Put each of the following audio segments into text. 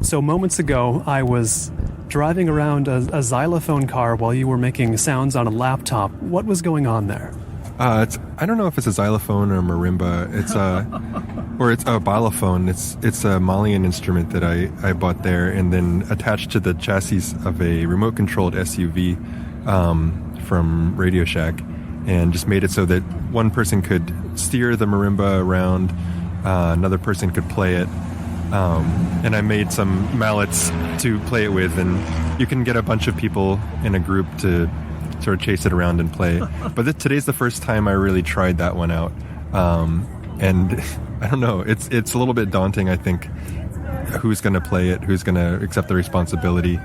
So moments ago, I was driving around a xylophone car while you were making sounds on a laptop. What was going on there? I don't know if it's a xylophone or a marimba. It's a balafone. It's a Malian instrument that I bought there and then attached to the chassis of a remote-controlled SUV from Radio Shack, and just made it so that one person could steer the marimba around, another person could play it. And I made some mallets to play it with, and you can get a bunch of people in a group to sort of chase it around and play. But today's the first time I really tried that one out. And I don't know, it's a little bit daunting, I think, who's going to play it, who's going to accept the responsibility.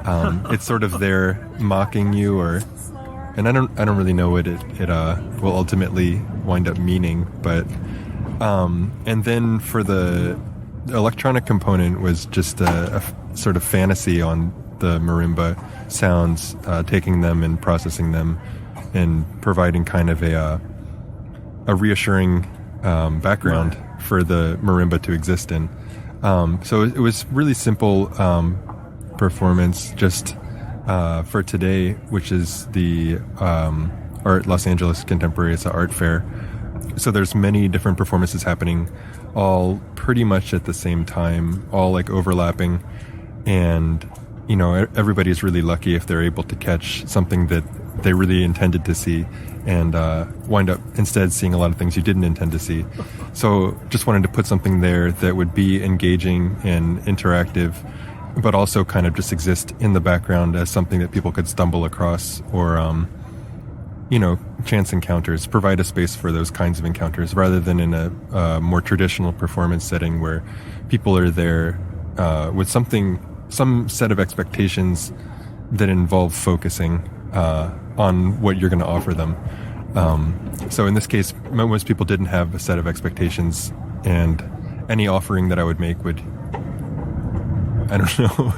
It's sort of there mocking you, and I don't really know what it will ultimately wind up meaning. But and then for the electronic component was just a sort of fantasy on the marimba sounds, taking them and processing them and providing kind of a reassuring background for the marimba to exist in. So it was really simple performance just for today, which is the Los Angeles Contemporary. It's an art fair. So there's many different performances happening all pretty much at the same time, all like overlapping. And, you know, everybody's really lucky if they're able to catch something that they really intended to see and wind up instead seeing a lot of things you didn't intend to see. So just wanted to put something there that would be engaging and interactive, but also kind of just exist in the background as something that people could stumble across or, chance encounters, provide a space for those kinds of encounters rather than in a more traditional performance setting where people are there with some set of expectations that involve focusing on what you're going to offer them. So in this case, most people didn't have a set of expectations, and any offering that I would make would, I don't know,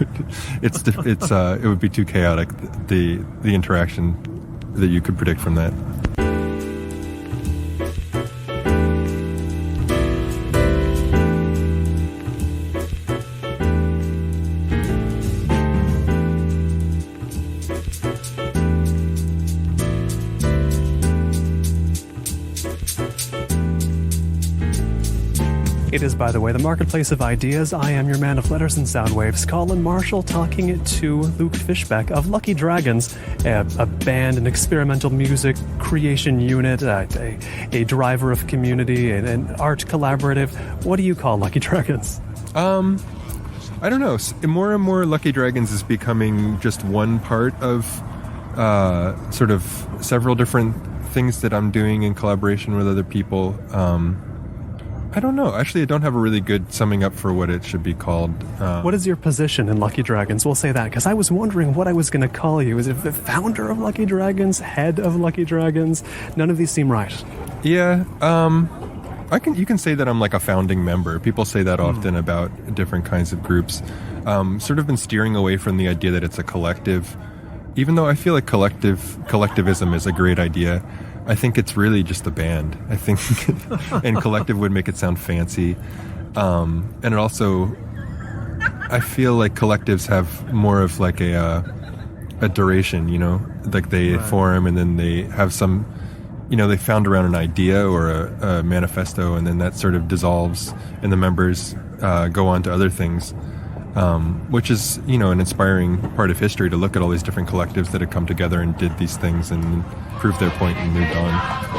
it would be too chaotic, the interaction that you could predict from that. It is, by the way, the Marketplace of Ideas. I am your man of letters and sound waves, Colin Marshall, talking to Luke Fischbeck of Lucky Dragons, a band, an experimental music creation unit, a driver of community, an art collaborative. What do you call Lucky Dragons? I don't know. More and more Lucky Dragons is becoming just one part of sort of several different things that I'm doing in collaboration with other people. I don't know. Actually, I don't have a really good summing up for what it should be called. What is your position in Lucky Dragons? We'll say that, because I was wondering what I was going to call you. Is it the founder of Lucky Dragons? Head of Lucky Dragons? None of these seem right. Yeah. You can say that I'm like a founding member. People say that often about different kinds of groups. Sort of been steering away from the idea that it's a collective. Even though I feel like collectivism is a great idea, I think it's really just a band. I think, and collective would make it sound fancy. And it also, I feel like collectives have more of like a duration, like they form and then they have some, they found around an idea or a manifesto, and then that sort of dissolves and the members go on to other things. Which is, an inspiring part of history to look at all these different collectives that had come together and did these things and proved their point and moved on.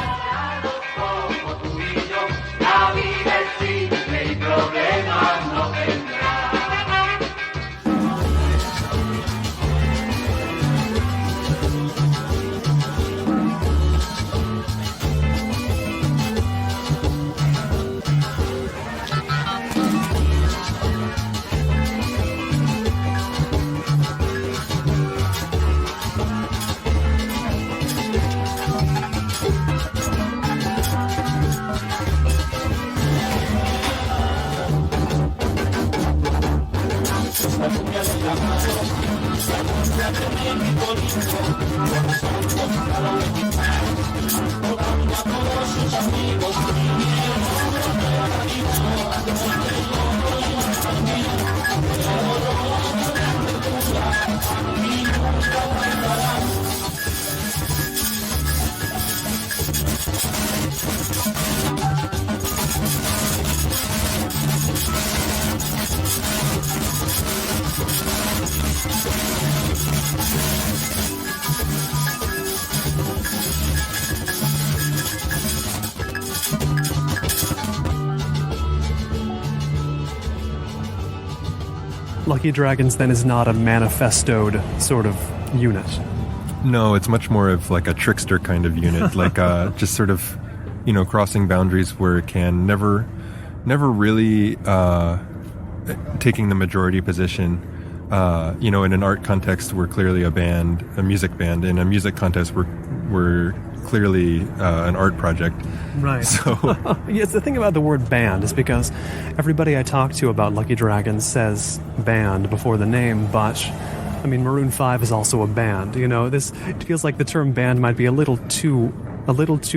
Lucky Dragons then is not a manifestoed sort of unit. No, it's much more of like a trickster kind of unit, like just sort of, crossing boundaries where it can, never really taking the majority position. In an art context, we're clearly a band, a music band. In a music context, we're clearly an art project. Right. So, yes, the thing about the word band is because everybody I talk to about Lucky Dragons says band before the name, but I mean, Maroon 5 is also a band. It feels like the term band might be a little too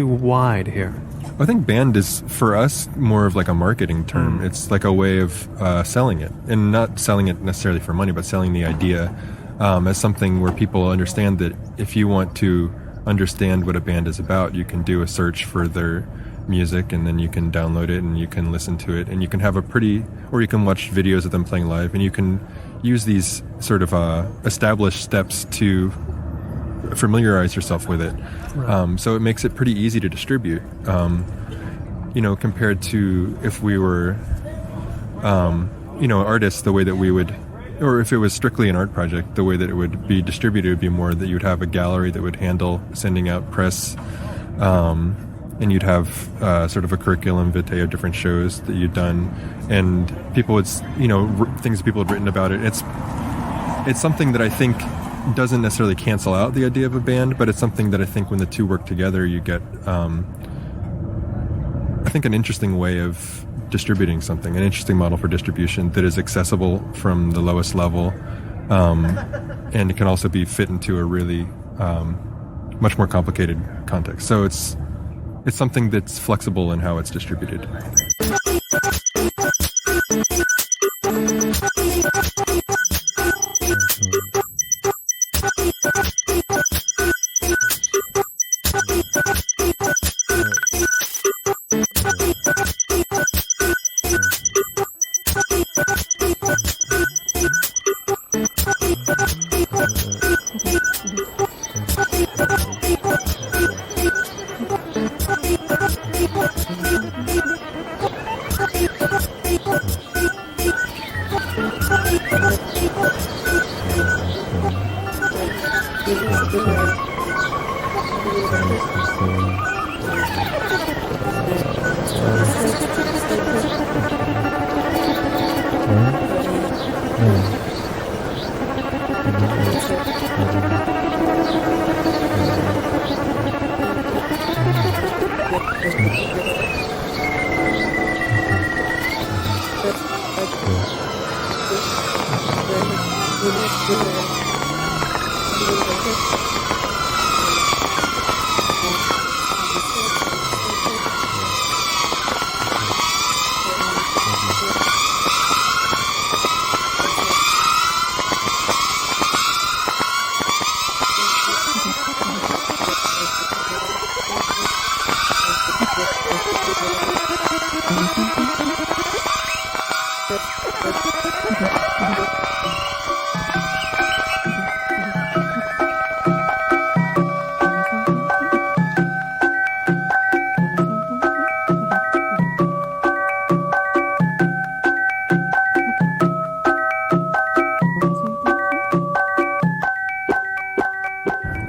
wide here. I think band is, for us, more of like a marketing term. It's like a way of selling it, and not selling it necessarily for money, but selling the idea as something where people understand that if you want to understand what a band is about, you can do a search for their music, and then you can download it, and you can listen to it, and you can have or you can watch videos of them playing live, and you can use these sort of established steps to familiarize yourself with it. Right. So it makes it pretty easy to distribute, compared to if we were, artists, the way that we would, or if it was strictly an art project, the way that it would be distributed would be more that you would have a gallery that would handle sending out press, and you'd have sort of a curriculum vitae of different shows that you'd done, and people would, things that people had written about it. It's something that I think doesn't necessarily cancel out the idea of a band, but it's something that I think when the two work together, you get, I think, an interesting way of distributing something, an interesting model for distribution that is accessible from the lowest level, and it can also be fit into a really much more complicated context. So it's something that's flexible in how it's distributed.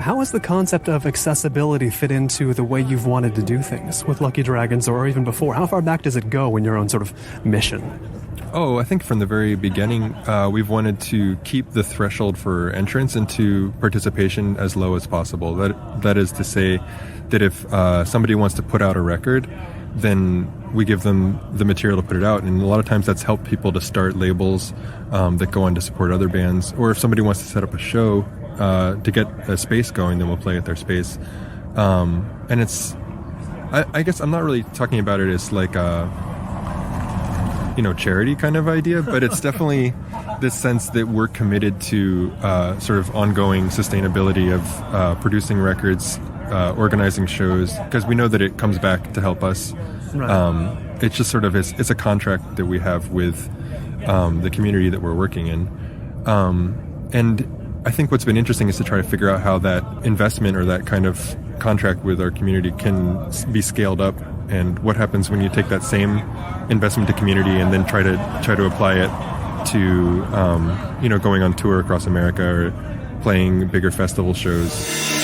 How has the concept of accessibility fit into the way you've wanted to do things with Lucky Dragons, or even before? How far back does it go in your own sort of mission? Oh, I think from the very beginning, we've wanted to keep the threshold for entrance into participation as low as possible. That is to say that if somebody wants to put out a record, then we give them the material to put it out. And a lot of times that's helped people to start labels that go on to support other bands. Or if somebody wants to set up a show, to get a space going, then we'll play at their space. And it's, I guess I'm not really talking about it as like a, charity kind of idea, but it's definitely this sense that we're committed to sort of ongoing sustainability of producing records, organizing shows, because we know that it comes back to help us. Right. It's just sort of, it's a contract that we have with the community that we're working in. And I think what's been interesting is to try to figure out how that investment or that kind of contract with our community can be scaled up, and what happens when you take that same investment to community and then try to apply it to going on tour across America or playing bigger festival shows.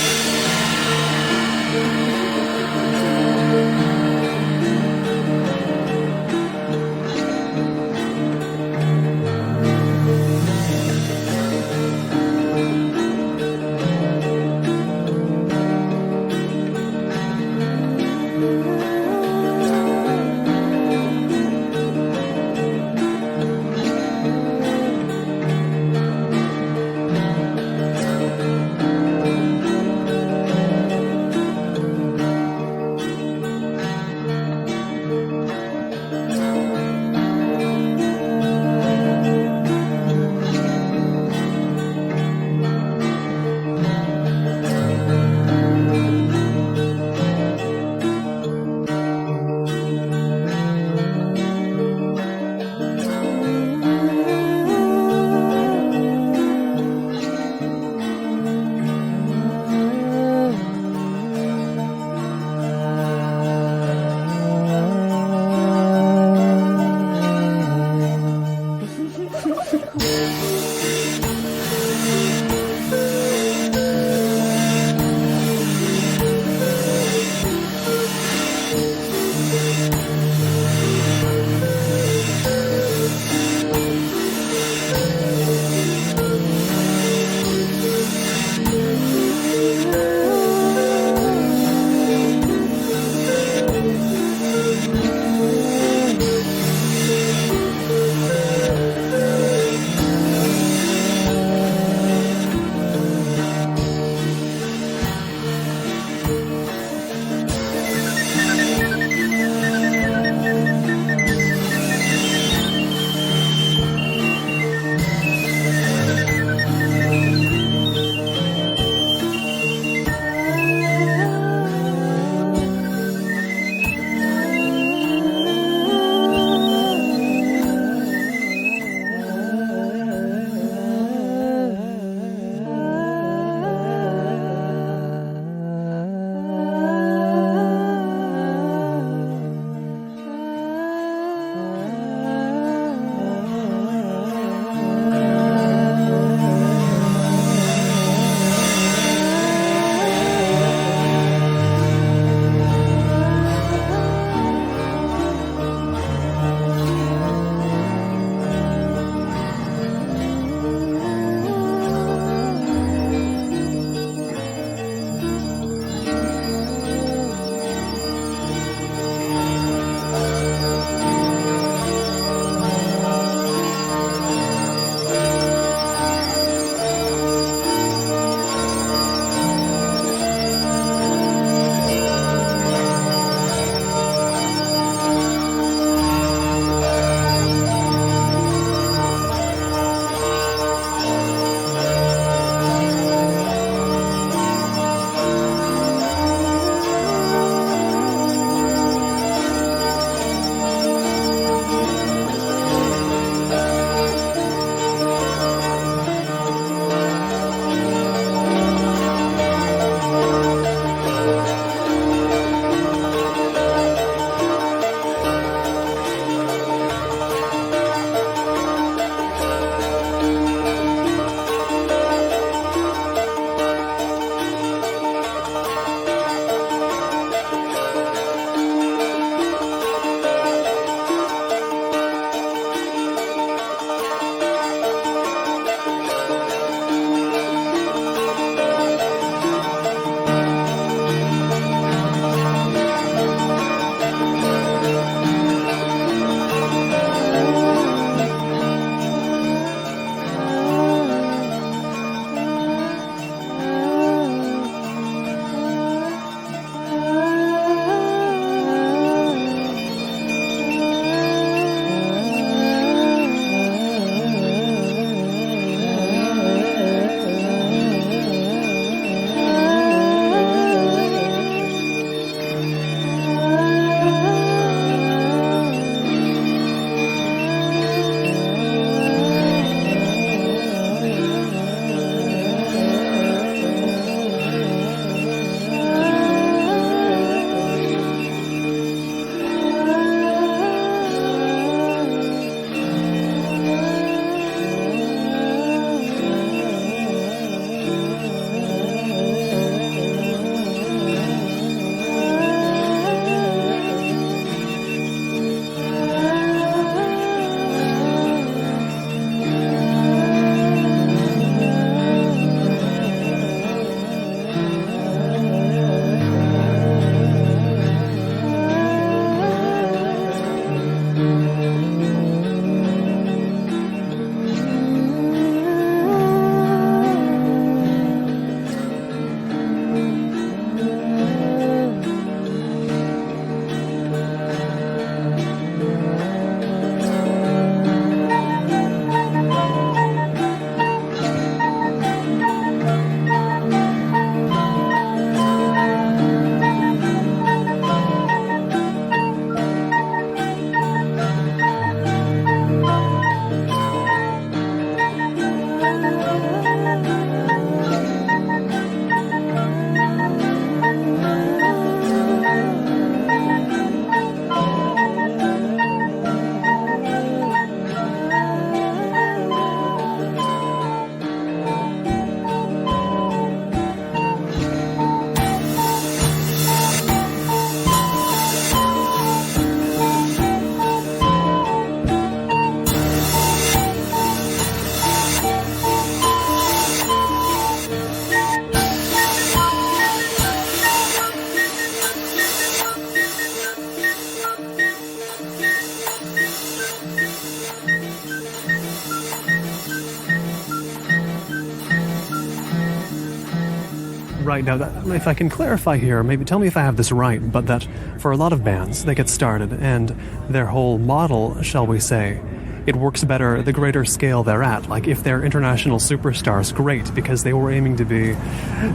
Right, now, if I can clarify here, maybe tell me if I have this right, but that for a lot of bands, they get started, and their whole model, shall we say, it works better the greater scale they're at. Like, if they're international superstars, great, because they were aiming to be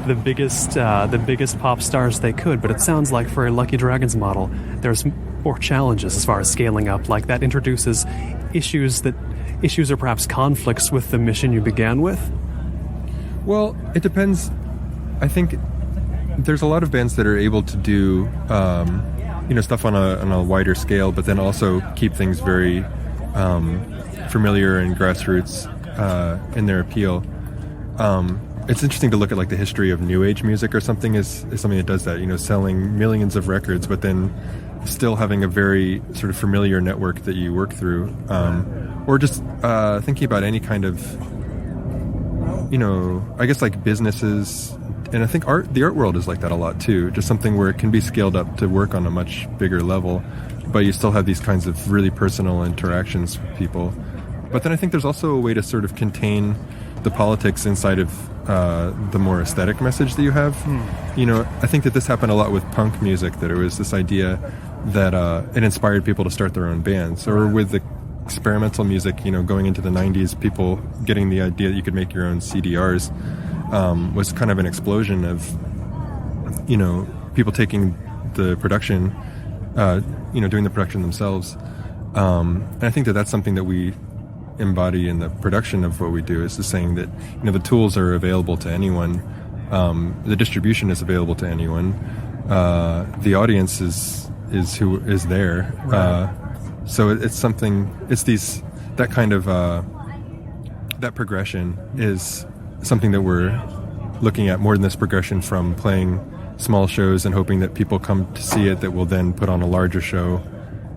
the biggest pop stars they could. But it sounds like for a Lucky Dragons model, there's more challenges as far as scaling up. Like, that introduces issues or perhaps conflicts with the mission you began with. Well, it depends. I think there's a lot of bands that are able to do, stuff on a wider scale, but then also keep things very familiar and grassroots in their appeal. It's interesting to look at like the history of New Age music or something is something that does that. Selling millions of records, but then still having a very sort of familiar network that you work through, or just thinking about any kind of, I guess like businesses. And I think the art world is like that a lot too. Just something where it can be scaled up to work on a much bigger level, but you still have these kinds of really personal interactions with people. But then I think there's also a way to sort of contain the politics inside of the more aesthetic message that you have. I think that this happened a lot with punk music, that it was this idea that it inspired people to start their own bands. Or with the experimental music, going into the 90s, people getting the idea that you could make your own CDRs was kind of an explosion of, people taking the production, doing the production themselves. And I think that that's something that we embody in the production of what we do, is the saying that, the tools are available to anyone. The distribution is available to anyone. The audience is who is there. Right. So it's something, that kind of, that progression is something that we're looking at more than this progression from playing small shows and hoping that people come to see it, that will then put on a larger show,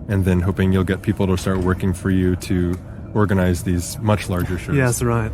and then hoping you'll get people to start working for you to organize these much larger shows. Yes, right.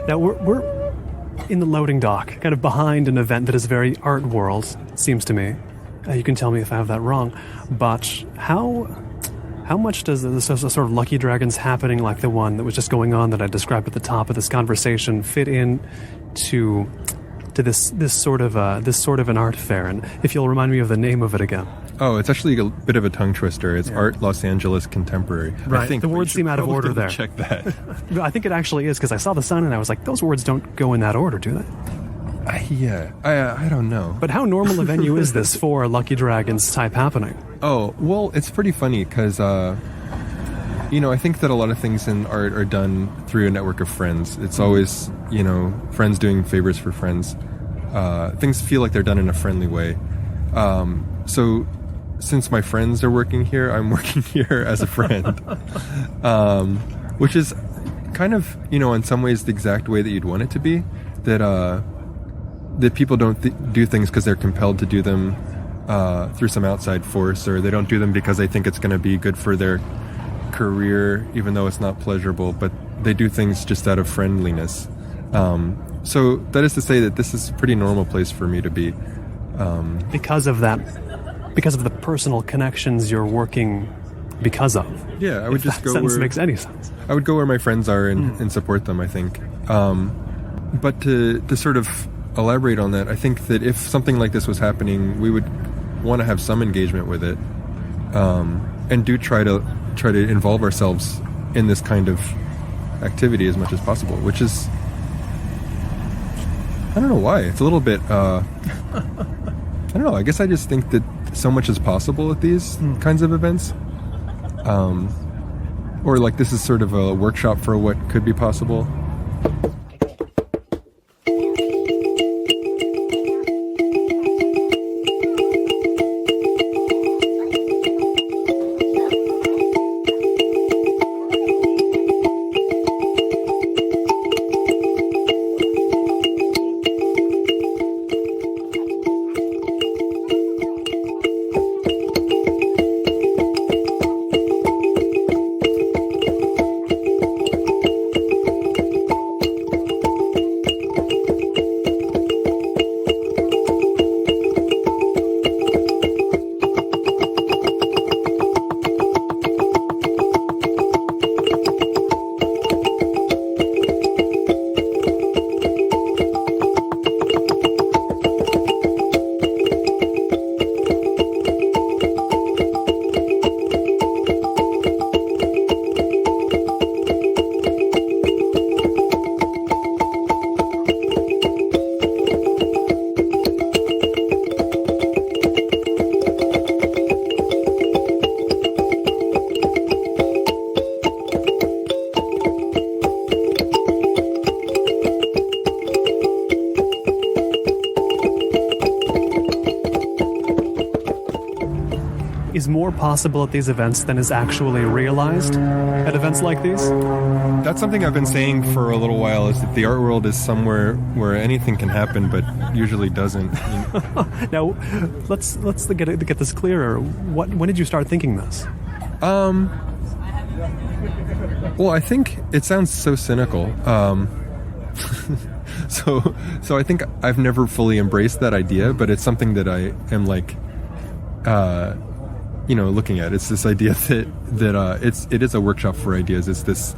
Now, we're in the loading dock, kind of behind an event that is very art world, seems to me. You can tell me if I have that wrong. But how much does the sort of Lucky Dragons happening like the one that was just going on that I described at the top of this conversation fit in to this sort of an art fair? And if you'll remind me of the name of it again. Oh, it's actually a bit of a tongue twister. It's Art Los Angeles Contemporary. Right. I think the words seem out of order there. Check that. I think it actually is, because I saw the sign and I was like, those words don't go in that order, do they? I don't know. But how normal a venue is this for a Lucky Dragons type happening? Oh, well, it's pretty funny because, I think that a lot of things in art are done through a network of friends. It's always, friends doing favors for friends. Things feel like they're done in a friendly way. So since my friends are working here, I'm working here as a friend, which is kind of, in some ways the exact way that you'd want it to be, that people don't do things because they're compelled to do them through some outside force, or they don't do them because they think it's going to be good for their career, even though it's not pleasurable, but they do things just out of friendliness. So that is to say that this is a pretty normal place for me to be. Because of the personal connections you're working because of. Yeah, I would just go where... makes any sense. I would go where my friends are and support them, I think. But to sort of elaborate on that, I think that if something like this was happening, we would want to have some engagement with it, and do try to involve ourselves in this kind of activity as much as possible, which is, I don't know why. It's a little bit, I don't know, I guess I just think that so much is possible at these kinds of events. Or like this is sort of a workshop for what could be possible. Is more possible at these events than is actually realized at events like these? That's something I've been saying for a little while, is that the art world is somewhere where anything can happen, but usually doesn't. Now, let's get this clearer. When did you start thinking this? Well, I think it sounds so cynical. So I think I've never fully embraced that idea, but it's something that I am like, looking at. It's this idea that it is a workshop for ideas. It's this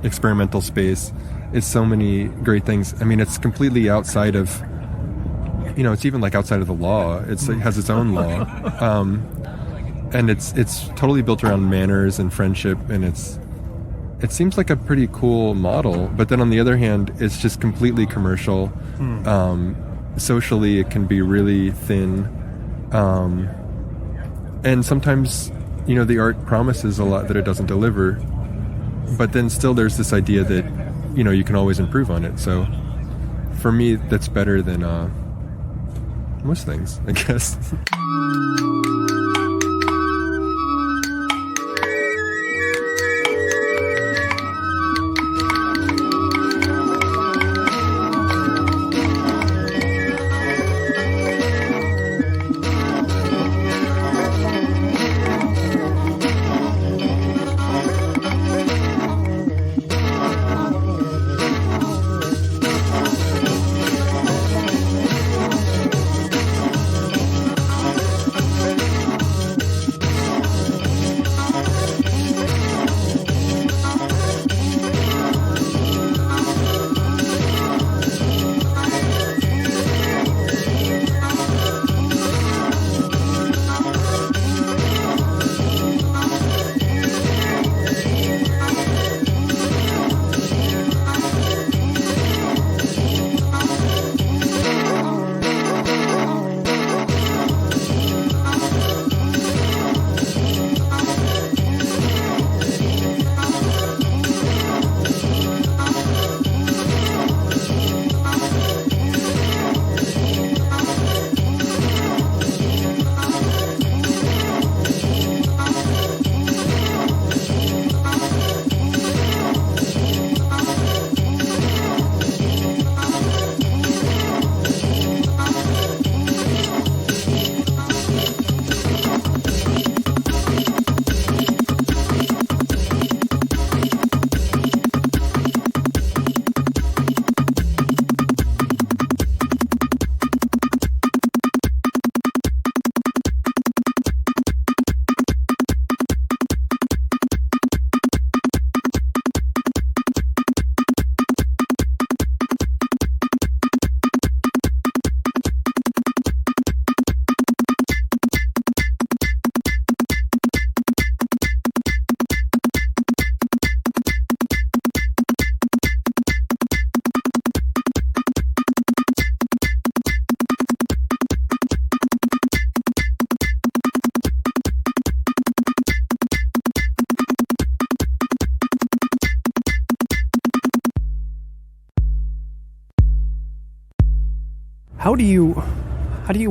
experimental space. It's so many great things. I mean, it's completely outside of, it's even like outside of the law. It has its own law, and it's totally built around manners and friendship, and it seems like a pretty cool model. But then on the other hand, it's just completely commercial. Socially, it can be really thin. And sometimes, the art promises a lot that it doesn't deliver, but then still there's this idea that, you can always improve on it. So for me, that's better than most things, I guess. How do you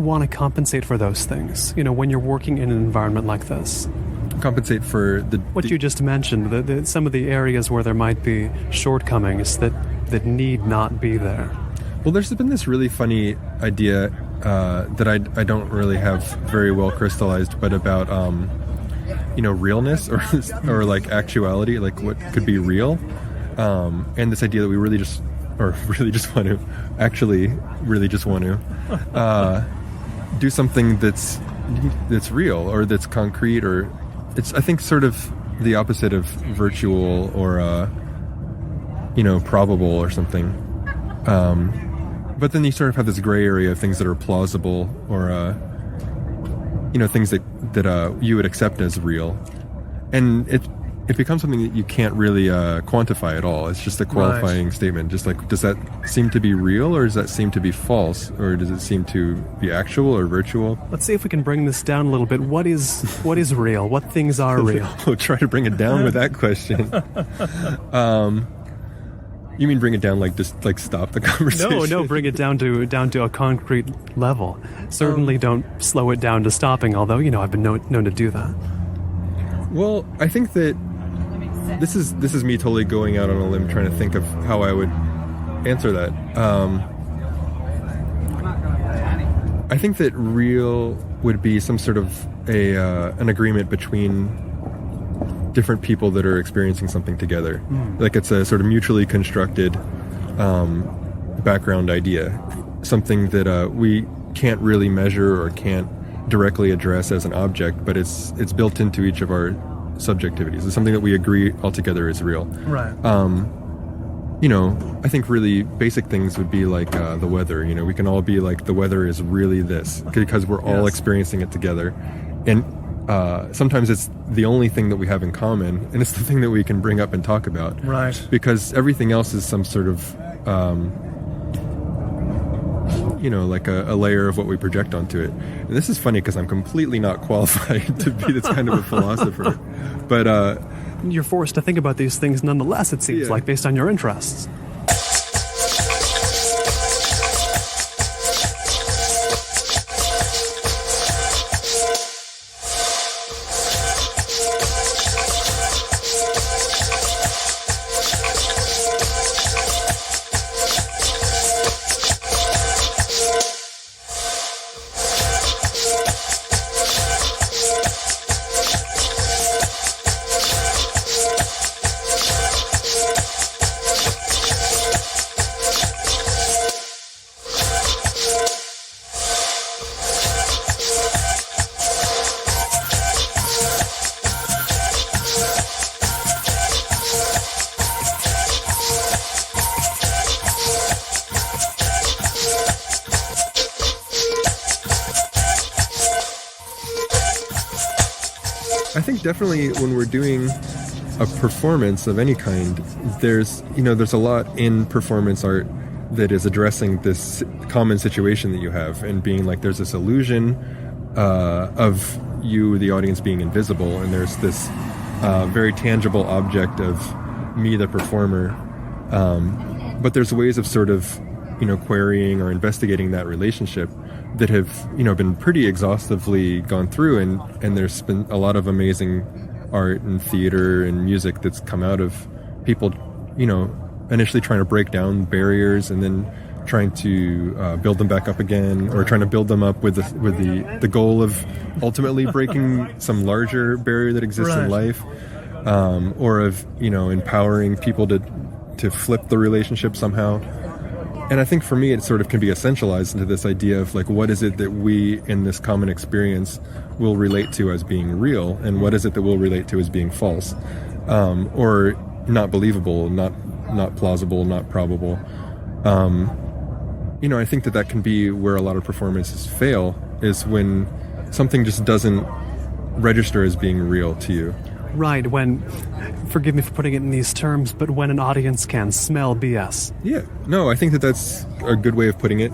want to compensate for those things? When you're working in an environment like this. Compensate for what you just mentioned, some of the areas where there might be shortcomings that need not be there. Well, there's been this really funny idea that I don't really have very well crystallized, but about realness or like actuality, like what could be real, and this idea that we really just want to do something that's real or that's concrete, or it's, I think, sort of the opposite of virtual or probable or something. But then you sort of have this gray area of things that are plausible or things that you would accept as real, and it becomes something that you can't really quantify at all. It's just a qualifying statement. Just like, does that seem to be real, or does that seem to be false, or does it seem to be actual or virtual? Let's see if we can bring this down a little bit. What is real? What things are real? We'll try to bring it down with that question. You mean bring it down, like just like stop the conversation? No, bring it down to a concrete level. Certainly don't slow it down to stopping, although, I've been known to do that. Well, I think that this is me totally going out on a limb trying to think of how I would answer that. I think that real would be some sort of an agreement between different people that are experiencing something together. Like it's a sort of mutually constructed background idea, something that we can't really measure or can't directly address as an object, but it's built into each of our subjectivities. It's something that we agree altogether is real. Right. I think really basic things would be like the weather. We can all be like, the weather is really this, because we're all experiencing it together. And sometimes it's the only thing that we have in common, and it's the thing that we can bring up and talk about. Right. Because everything else is some sort of, like a layer of what we project onto it. And this is funny because I'm completely not qualified to be this kind of a philosopher. But you're forced to think about these things nonetheless, it seems like, based on your interests. I think definitely when we're doing a performance of any kind, there's a lot in performance art that is addressing this common situation that you have, and being like, there's this illusion of you, the audience, being invisible, and there's this very tangible object of me, the performer. But there's ways of sort of, querying or investigating that relationship that have, been pretty exhaustively gone through, and there's been a lot of amazing art and theater and music that's come out of people, initially trying to break down barriers and then trying to build them back up again, or trying to build them up with the goal of ultimately breaking some larger barrier that exists in life, or of empowering people to flip the relationship somehow. And I think for me, it sort of can be essentialized into this idea of like, what is it that we in this common experience will relate to as being real, and what is it that we'll relate to as being false, or not believable, not plausible, not probable. I think that can be where a lot of performances fail, is when something just doesn't register as being real to you. Right, when, forgive me for putting it in these terms, but when an audience can smell BS. Yeah, no, I think that's a good way of putting it.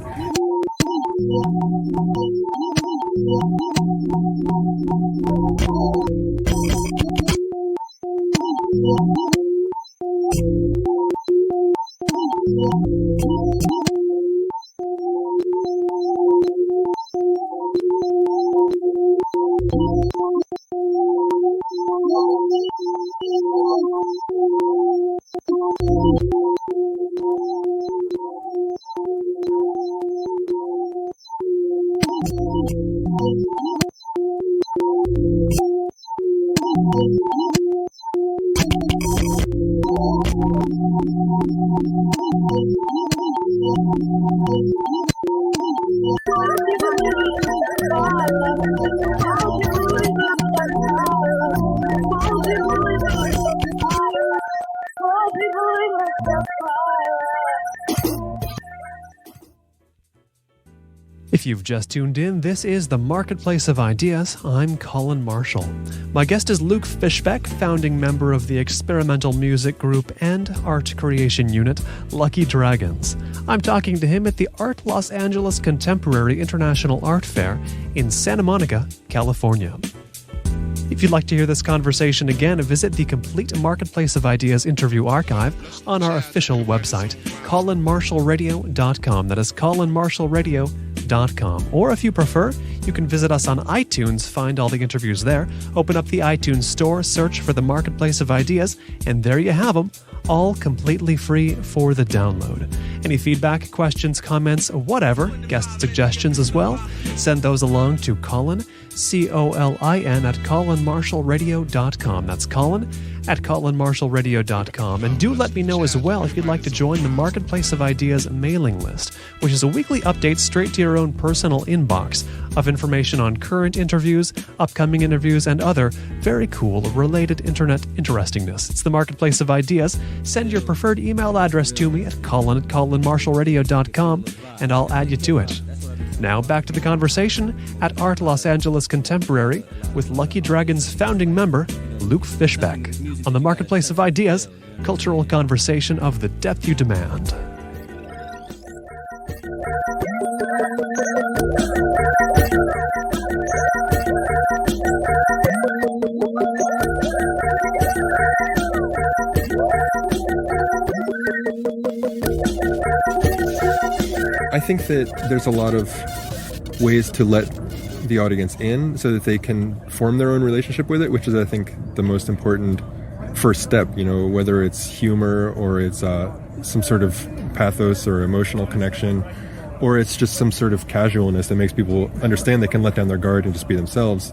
If you've just tuned in, this is The Marketplace of Ideas. I'm Colin Marshall. My guest is Luke Fischbeck, founding member of the experimental music group and art creation unit Lucky Dragons. I'm talking to him at the Art Los Angeles Contemporary International Art Fair in Santa Monica, California. If you'd like to hear this conversation again, visit the complete Marketplace of Ideas interview archive on our official website, colinmarshallradio.com. That is colinmarshallradio.com. Or if you prefer, you can visit us on iTunes, find all the interviews there, open up the iTunes store, search for the Marketplace of Ideas, and there you have them, all completely free for the download. Any feedback, questions, comments, whatever, guest suggestions as well, send those along to Colin, C-O-L-I-N, at colinmarshallradio.com. That's Colin at colinmarshallradio.com. And do let me know as well if you'd like to join the Marketplace of Ideas mailing list, which is a weekly update straight to your own personal inbox of information on current interviews, upcoming interviews, and other very cool related internet interestingness. It's the Marketplace of Ideas. Send your preferred email address to me at colin@colinmarshallradio.com, and I'll add you to it. Now back to the conversation at Art Los Angeles Contemporary with Lucky Dragons founding member Luke Fischbeck on the Marketplace of Ideas, cultural conversation of the depth you demand. I think that there's a lot of ways to let the audience in so that they can form their own relationship with it, which is, I think, the most important first step, whether it's humor or it's some sort of pathos or emotional connection, or it's just some sort of casualness that makes people understand they can let down their guard and just be themselves.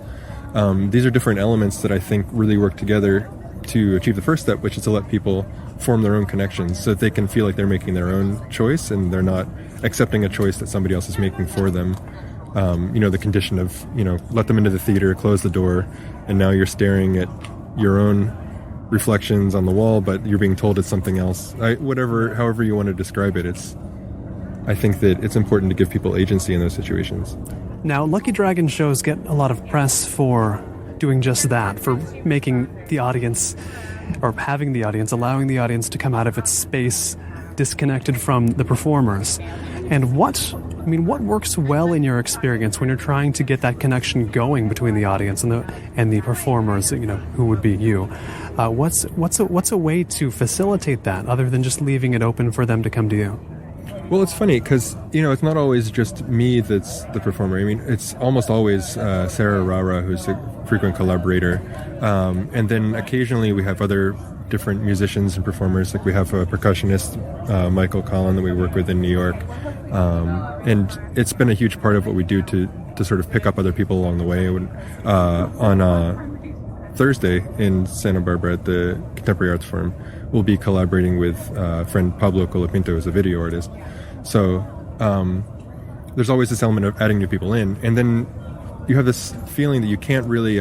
These are different elements that I think really work together to achieve the first step, which is to let people form their own connections so that they can feel like they're making their own choice and they're not accepting a choice that somebody else is making for them. The condition of, let them into the theater, close the door, and now you're staring at your own reflections on the wall, but you're being told it's something else. However you want to describe it, I think that it's important to give people agency in those situations. Now, Lucky Dragon shows get a lot of press for doing just that, for making the audience, or having the audience, allowing the audience to come out of its space disconnected from the performers. And what works well in your experience when you're trying to get that connection going between the audience and the performers, who would be you? What's a way to facilitate that other than just leaving it open for them to come to you? Well, it's funny because, it's not always just me that's the performer. It's almost always Sarah Rara, who's a frequent collaborator. And then occasionally we have other different musicians and performers. Like we have a percussionist, Michael Collin, that we work with in New York. And it's been a huge part of what we do to sort of pick up other people along the way. On Thursday in Santa Barbara at the Contemporary Arts Forum, we'll be collaborating with friend Pablo Colapinto, who's a video artist. So there's always this element of adding new people in, and then you have this feeling that you can't really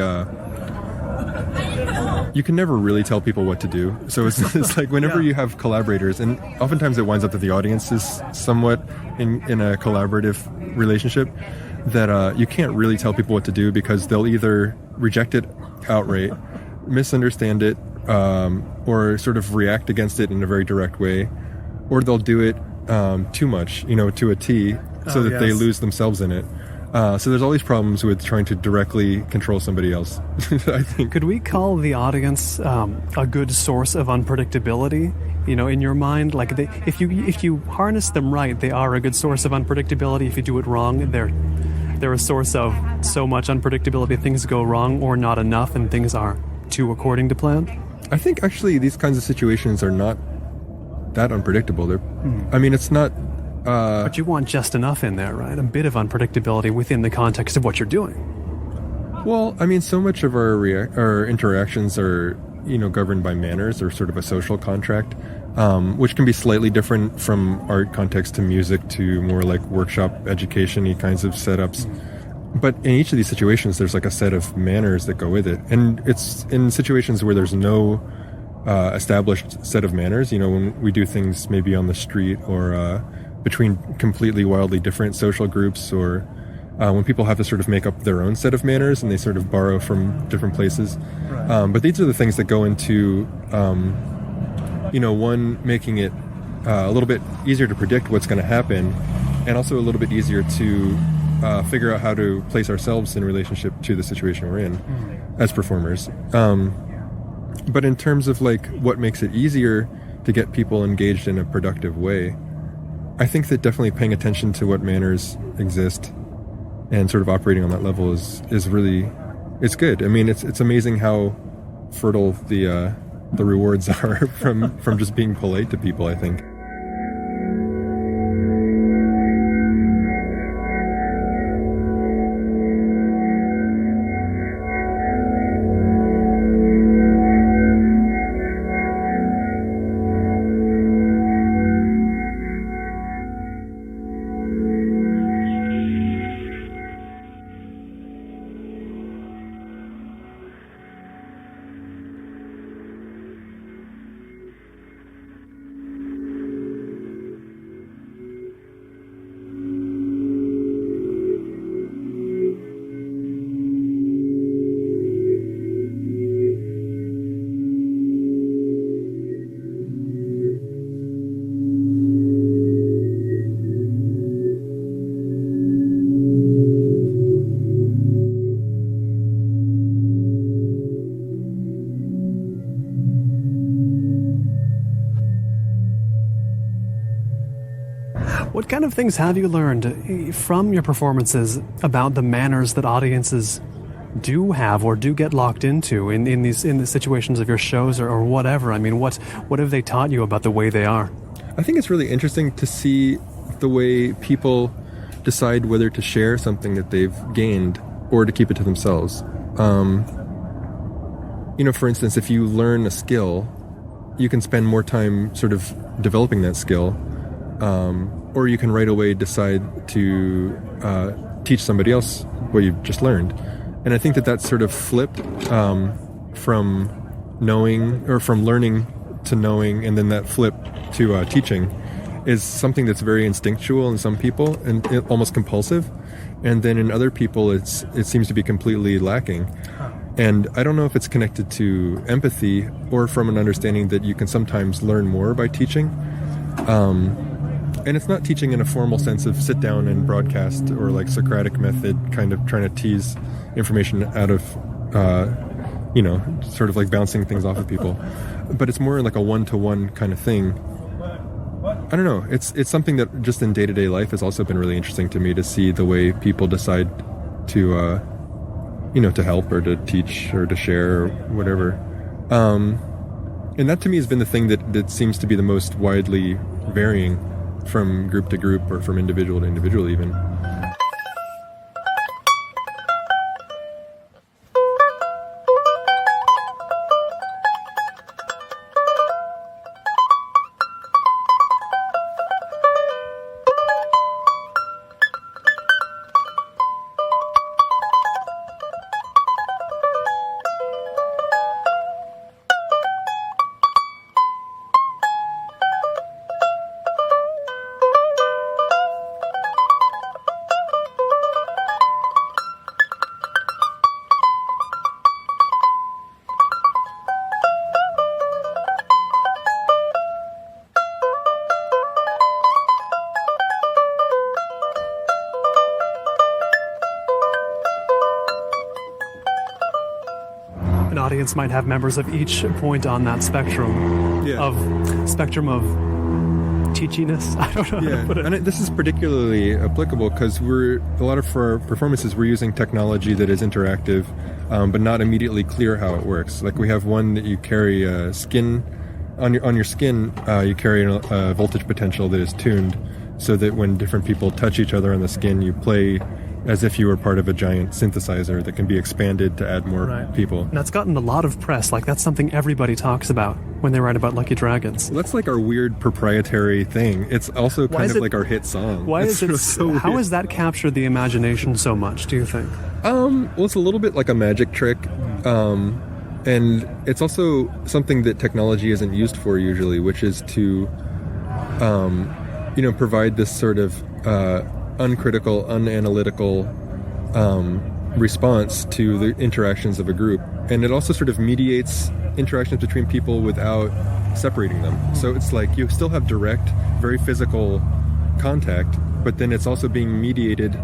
you can never really tell people what to do. So it's like whenever you have collaborators, and oftentimes it winds up that the audience is somewhat in a collaborative relationship, that you can't really tell people what to do because they'll either reject it outright, misunderstand it, or sort of react against it in a very direct way, or they'll do it too much, to a T, so that they lose themselves in it. So there's all these problems with trying to directly control somebody else, I think. Could we call the audience a good source of unpredictability? In your mind, like if you harness them right, they are a good source of unpredictability. If you do it wrong, they're a source of so much unpredictability. Things go wrong or not enough, and things are too according to plan. I think actually these kinds of situations are not that unpredictable. It's not But you want just enough in there, right? A bit of unpredictability within the context of what you're doing. Well, I mean, so much of our interactions are, governed by manners or sort of a social contract, which can be slightly different from art context to music to more like workshop education-y kinds of setups. But in each of these situations, there's like a set of manners that go with it. And it's in situations where there's no established set of manners, when we do things maybe on the street or between completely wildly different social groups, or when people have to sort of make up their own set of manners and they sort of borrow from different places. Right. But these are the things that go into, one, making it a little bit easier to predict what's going to happen, and also a little bit easier to figure out how to place ourselves in relationship to the situation we're in as performers. But in terms of like what makes it easier to get people engaged in a productive way, I think that definitely paying attention to what manners exist and sort of operating on that level is really, it's good. I mean, it's amazing how fertile the rewards are from just being polite to people, I think. What kind of things have you learned from your performances about the manners that audiences do have or do get locked into in the situations of your shows or whatever? I mean, what have they taught you about the way they are? I think it's really interesting to see the way people decide whether to share something that they've gained or to keep it to themselves. For instance, if you learn a skill, you can spend more time sort of developing that skill, or you can right away decide to teach somebody else what you've just learned. And I think that sort of flip from knowing, or from learning to knowing, and then that flip to teaching is something that's very instinctual in some people and almost compulsive. And then in other people, it seems to be completely lacking. And I don't know if it's connected to empathy or from an understanding that you can sometimes learn more by teaching. And it's not teaching in a formal sense of sit down and broadcast or like Socratic method, kind of trying to tease information out of, sort of like bouncing things off of people. But it's more like a one-to-one kind of thing. I don't know. It's something that just in day-to-day life has also been really interesting to me, to see the way people decide to, to help or to teach or to share or whatever. And that to me has been the thing that seems to be the most widely varying from group to group or from individual to individual even. An audience might have members of each point on that spectrum of teachiness. I don't know how to put it. And this is particularly applicable because a lot of our performances we're using technology that is interactive, but not immediately clear how it works. Like we have one that you carry skin on your skin. You carry a voltage potential that is tuned so that when different people touch each other on the skin, you play as if you were part of a giant synthesizer that can be expanded to add more people. And that's gotten a lot of press. Like, that's something everybody talks about when they write about Lucky Dragons. Well, that's like our weird proprietary thing. It's also kind of like our hit song. Why is it so weird. How has that captured the imagination so much, do you think? Well, it's a little bit like a magic trick. And it's also something that technology isn't used for usually, which is to, provide this sort of uncritical, unanalytical response to the interactions of a group. And it also sort of mediates interactions between people without separating them. So it's like you still have direct, very physical contact, but then it's also being mediated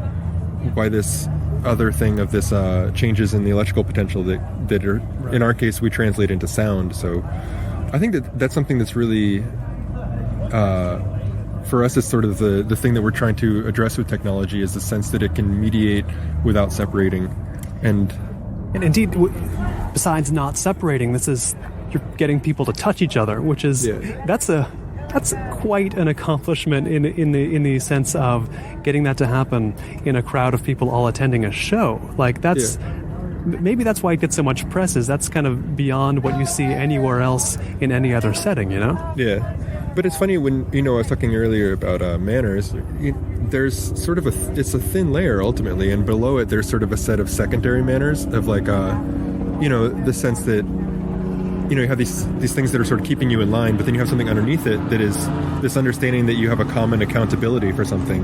by this other thing of this changes in the electrical potential that are, in our case, we translate into sound. So I think that's something that's really for us, it's sort of the thing that we're trying to address with technology, is the sense that it can mediate without separating. And indeed, besides not separating, you're getting people to touch each other, which is that's quite an accomplishment in the sense of getting that to happen in a crowd of people all attending a show. Like, maybe that's why it gets so much press, is that's kind of beyond what you see anywhere else in any other setting, you know? Yeah. But it's funny when, I was talking earlier about manners, there's sort of it's a thin layer ultimately, and below it there's sort of a set of secondary manners of like, the sense that, you have these things that are sort of keeping you in line, but then you have something underneath it that is this understanding that you have a common accountability for something.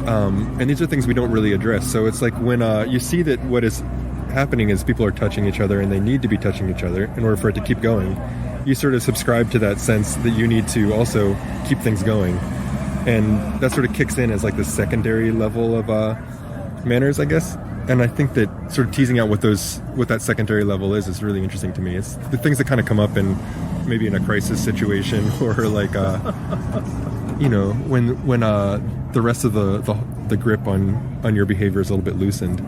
And these are things we don't really address. So it's like when you see that what is happening is people are touching each other and they need to be touching each other in order for it to keep going, you sort of subscribe to that sense that you need to also keep things going. And that sort of kicks in as like the secondary level of manners, I guess. And I think that sort of teasing out what that secondary level is really interesting to me. It's the things that kind of come up in maybe in a crisis situation, or like when the rest of the grip on your behavior is a little bit loosened.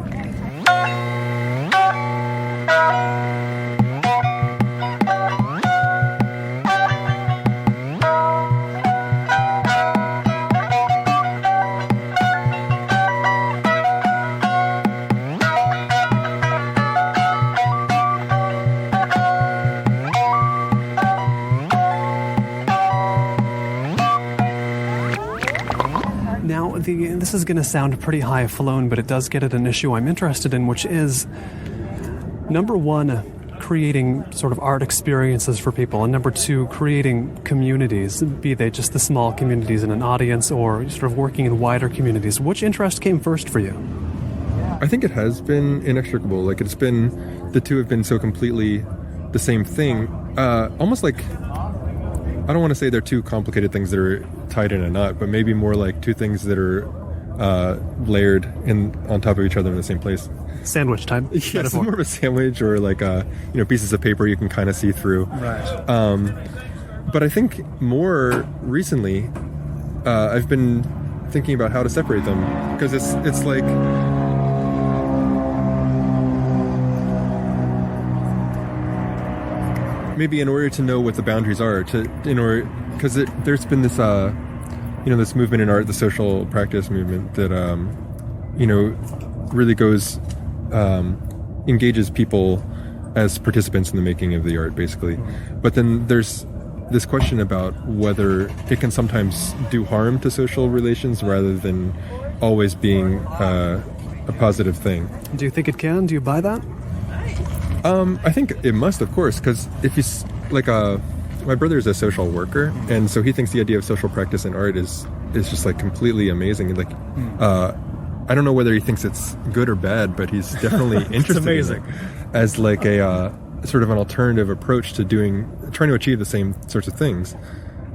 This is going to sound pretty high-flown, but it does get at an issue I'm interested in, which is, number one, creating sort of art experiences for people, and number two, creating communities, be they just the small communities in an audience or sort of working in wider communities. Which interest came first for you? I think it has been inextricable. Like, the two have been so completely the same thing. Almost like, I don't want to say they're two complicated things that are tied in a knot, but maybe more like two things that are layered on top of each other in the same place. Sandwich time. Yes, it's more of a sandwich, or like pieces of paper you can kind of see through. Right. But I think more recently, I've been thinking about how to separate them, because it's like, maybe in order to know what the boundaries are, because there's been this this movement in art, the social practice movement, that really goes engages people as participants in the making of the art, basically. But then there's this question about whether it can sometimes do harm to social relations rather than always being a positive thing. Do you think it can? Do you buy that? I think it must, of course, because if you my brother is a social worker, and so he thinks the idea of social practice in art is just like completely amazing. Like, I don't know whether he thinks it's good or bad, but he's definitely interested in it as like a sort of an alternative approach to trying to achieve the same sorts of things.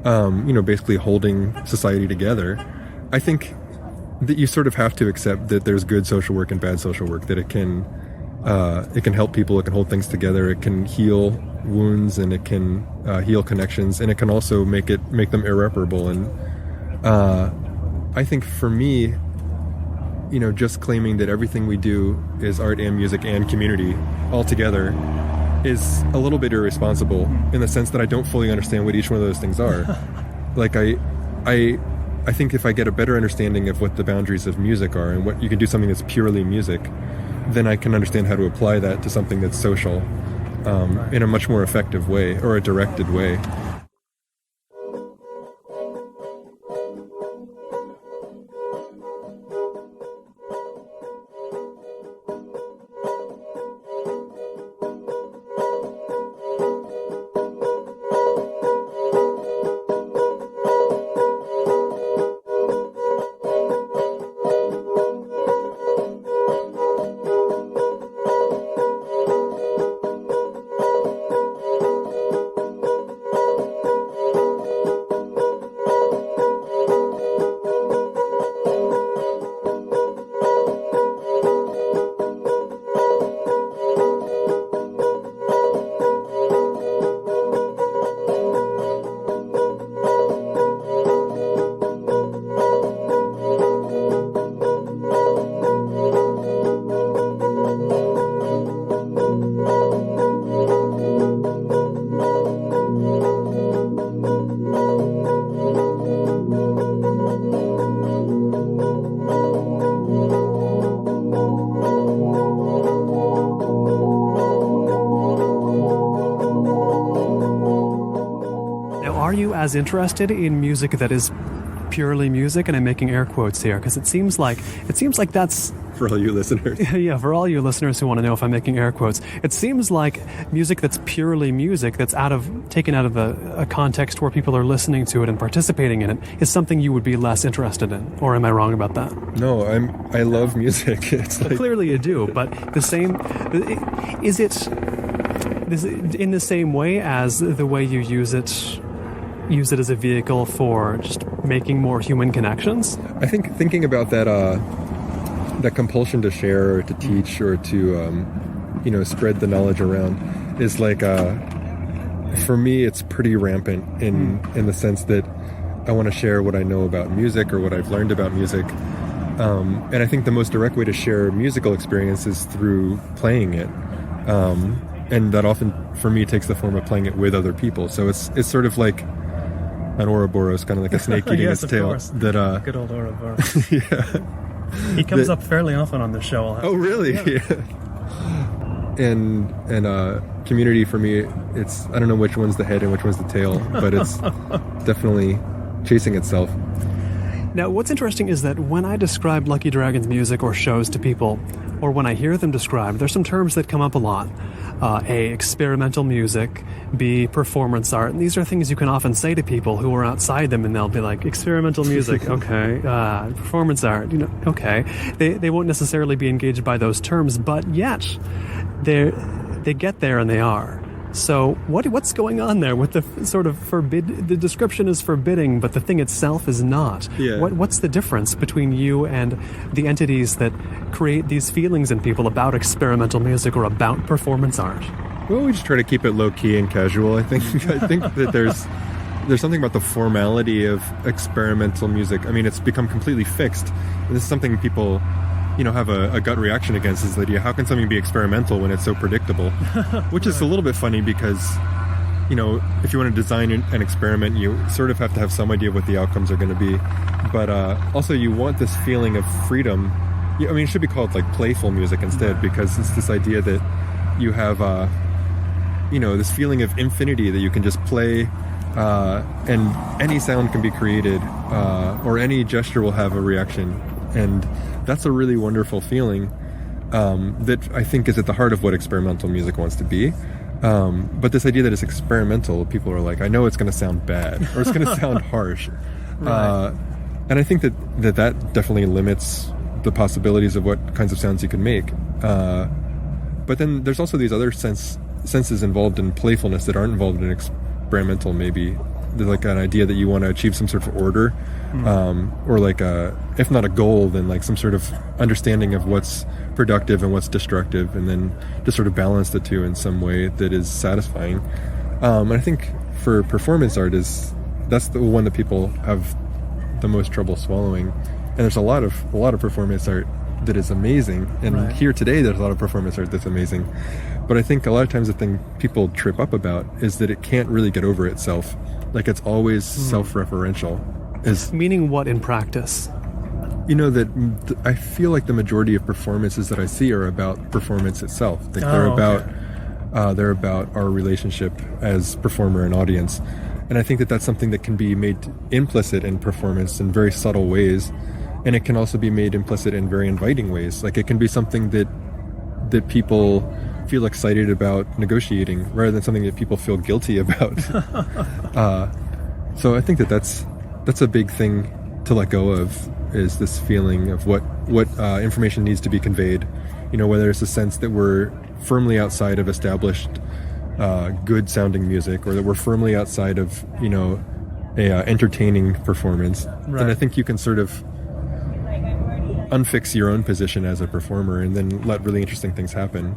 Basically holding society together. I think that you sort of have to accept that there's good social work and bad social work, that it can help people, it can hold things together, it can heal wounds, and it can heal connections, and it can also make them irreparable. And I think for me, just claiming that everything we do is art and music and community all together is a little bit irresponsible, in the sense that I don't fully understand what each one of those things are. Like, I I think if I get a better understanding of what the boundaries of music are and what you can do something that's purely music, then I can understand how to apply that to something that's social in a much more effective way or a directed way. Are you as interested in music that is purely music? And I'm making air quotes here because it seems like that's for all you listeners. Yeah, for all you listeners who want to know if I'm making air quotes, it seems like music that's purely music, that's taken out of a context where people are listening to it and participating in it, is something you would be less interested in. Or am I wrong about that? No, I love music. It's like... Clearly you do, but is it in the same way as the way you use it as a vehicle for just making more human connections? I think thinking about that compulsion to share or to teach or to spread the knowledge around is like for me it's pretty rampant in the sense that I want to share what I know about music or what I've learned about music, and I think the most direct way to share musical experience is through playing it, and that often for me takes the form of playing it with other people. So it's sort of like an Ouroboros, kind of like a snake eating yes, its tail. Course. That good old Ouroboros. Yeah. He comes up fairly often on the show. Oh, really? Yeah. And community for me, it's, I don't know which one's the head and which one's the tail, but it's definitely chasing itself. Now, what's interesting is that when I describe Lucky Dragon's music or shows to people, or when I hear them described, there's some terms that come up a lot. A, experimental music. B, performance art. And these are things you can often say to people who are outside them, and they'll be like, experimental music, okay. Performance art, okay. They won't necessarily be engaged by those terms, but yet they get there and they are. So what's going on there with the sort of the description is forbidding, but the thing itself is not? Yeah. What's the difference between you and the entities that create these feelings in people about experimental music or about performance art? Well, we just try to keep it low-key and casual, I think. I think that there's something about the formality of experimental music. I mean, it's become completely fixed. And this is something people have a gut reaction against, is the idea, how can something be experimental when it's so predictable? Which is a little bit funny because, if you want to design an experiment, you sort of have to have some idea of what the outcomes are going to be. But also you want this feeling of freedom. I mean, it should be called like playful music instead, because it's this idea that you have, this feeling of infinity that you can just play, and any sound can be created, or any gesture will have a reaction. And that's a really wonderful feeling that I think is at the heart of what experimental music wants to be. But this idea that it's experimental, people are like, I know it's going to sound bad, or it's going to sound harsh. Right. And I think that definitely limits the possibilities of what kinds of sounds you can make. But then there's also these other senses involved in playfulness that aren't involved in experimental, maybe. There's like an idea that you want to achieve some sort of order, or like if not a goal, then like some sort of understanding of what's productive and what's destructive, and then just sort of balance the two in some way that is satisfying. And I think for performance art that's the one that people have the most trouble swallowing. And there's a lot of performance art that is amazing, and right. Here today there's a lot of performance art that's amazing. But I think a lot of times the thing people trip up about is that it can't really get over itself. Like it's always self-referential. Meaning what in practice? That I feel like the majority of performances that I see are about performance itself. Like they're about our relationship as performer and audience. And I think that that's something that can be made implicit in performance in very subtle ways. And it can also be made implicit in very inviting ways. Like it can be something that people feel excited about negotiating rather than something that people feel guilty about. So I think that's a big thing to let go of, is this feeling of what information needs to be conveyed. Whether it's a sense that we're firmly outside of established good sounding music, or that we're firmly outside of a entertaining performance. Right. And I think you can sort of unfix your own position as a performer and then let really interesting things happen.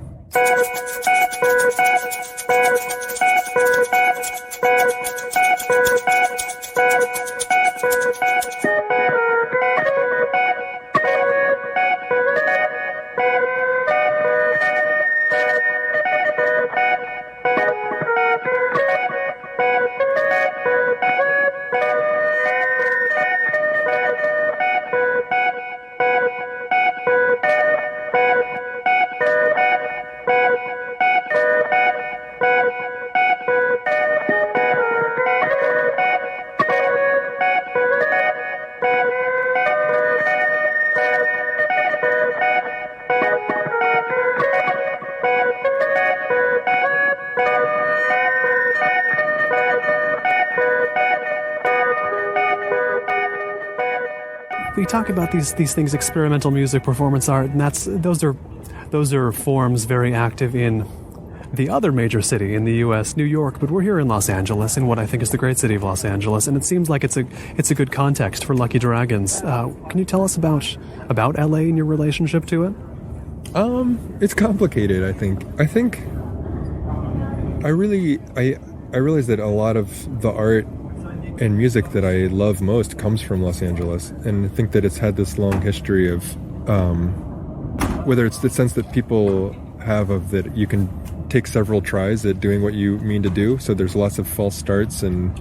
We talk about these things, experimental music, performance art, and those are forms very active in the other major city in the U.S., New York. But we're here in Los Angeles, in what I think is the great city of Los Angeles, and it seems like it's a good context for Lucky Dragons. Can you tell us about L.A. and your relationship to it? It's complicated. I think I realize that a lot of the art and music that I love most comes from Los Angeles, and I think that it's had this long history of whether it's the sense that people have of that you can take several tries at doing what you mean to do, so there's lots of false starts, and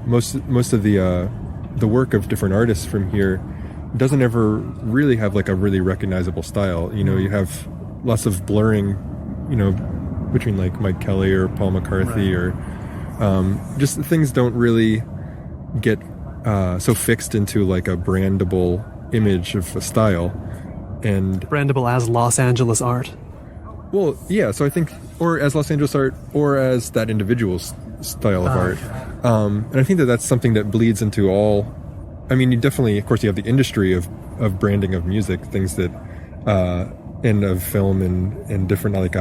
most of the work of different artists from here doesn't ever really have like a really recognizable style. You have lots of blurring, between like Mike Kelly or Paul McCarthy, right, or just things don't really get so fixed into like a brandable image of a style. And brandable as Los Angeles art. Well, yeah, so I think, or as Los Angeles art, or as that individual's style of art. And I think that that's something that bleeds into all, I mean, you definitely, of course, you have the industry of branding of music, things that, and of film and different, like,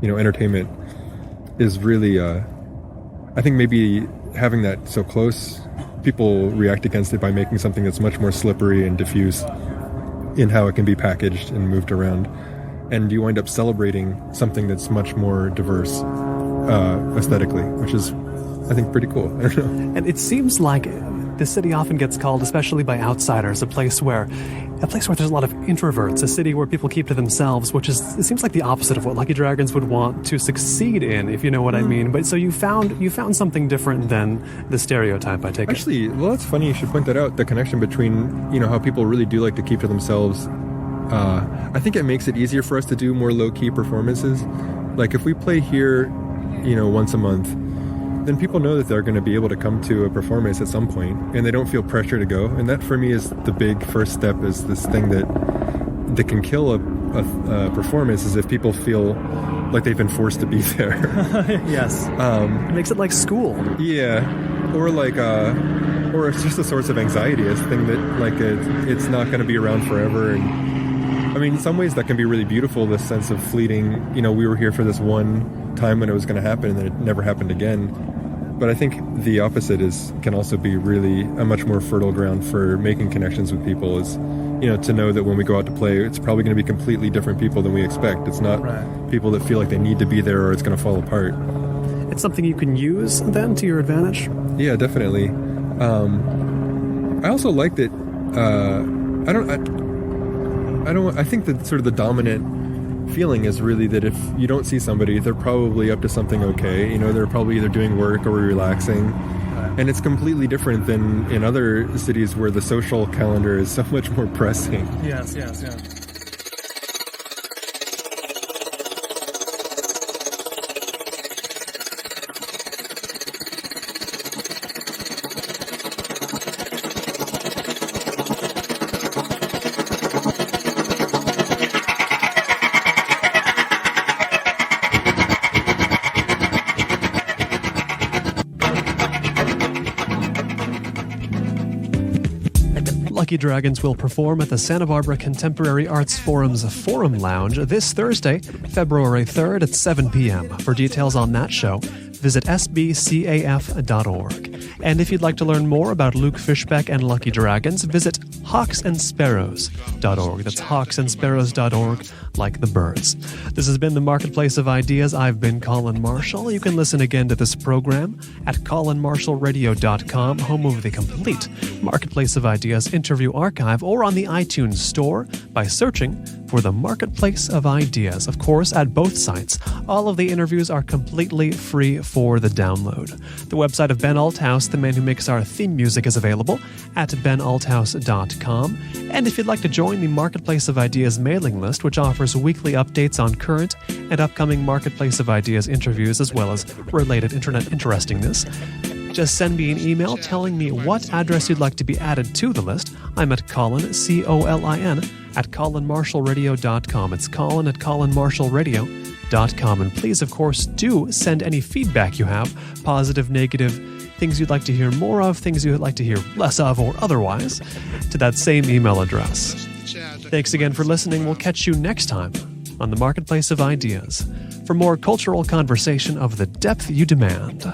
entertainment is really, I think maybe having that so close, people react against it by making something that's much more slippery and diffuse in how it can be packaged and moved around. And you wind up celebrating something that's much more diverse aesthetically, which is, I think, pretty cool. I don't know. And it seems like the city often gets called, especially by outsiders, a place where there's a lot of introverts, a city where people keep to themselves, which is, it seems like the opposite of what Lucky Dragons would want to succeed in, if you know what I mean. But so you found something different than the stereotype, I take it. Actually, well, that's funny you should point that out, the connection between, how people really do like to keep to themselves. I think it makes it easier for us to do more low-key performances. Like if we play here, once a month, then people know that they're going to be able to come to a performance at some point, and they don't feel pressure to go. And that for me is the big first step, is this thing that can kill a performance, is if people feel like they've been forced to be there. Yes. It makes it like school. Yeah. Or like, or it's just a source of anxiety, a thing that like it's not going to be around forever. And I mean, in some ways that can be really beautiful, this sense of fleeting, we were here for this one time when it was going to happen and then it never happened again. But I think the opposite can also be really a much more fertile ground for making connections with people, is, to know that when we go out to play, it's probably going to be completely different people than we expect. It's not people that feel like they need to be there or it's going to fall apart. It's something you can use then to your advantage? Yeah, definitely. I also like that, I think that sort of the dominant feeling is really that if you don't see somebody, they're probably up to something okay. They're probably either doing work or relaxing. And it's completely different than in other cities where the social calendar is so much more pressing. Yes. Lucky Dragons will perform at the Santa Barbara Contemporary Arts Forum's Forum Lounge this Thursday, February 3rd at 7 p.m. For details on that show, visit sbcaf.org. And if you'd like to learn more about Luke Fischbeck and Lucky Dragons, visit hawksandsparrows.org. That's hawksandsparrows.org, like the birds. This has been the Marketplace of Ideas. I've been Colin Marshall. You can listen again to this program at colinmarshallradio.com, home of the complete Marketplace of Ideas interview archive, or on the iTunes Store by searching for the Marketplace of Ideas. Of course, at both sites, all of the interviews are completely free for the download. The website of Ben Althouse, the man who makes our theme music, is available at benalthouse.com. And if you'd like to join the Marketplace of Ideas mailing list, which offers weekly updates on current and upcoming Marketplace of Ideas interviews as well as related internet interestingness, just send me an email telling me what address you'd like to be added to the list. I'm at Colin, C-O-L-I-N, at colinmarshallradio.com. It's Colin at colinmarshallradio.com. And please, of course, do send any feedback you have, positive, negative, things you'd like to hear more of, things you'd like to hear less of, or otherwise, to that same email address. Thanks again for listening. We'll catch you next time on the Marketplace of Ideas for more cultural conversation of the depth you demand.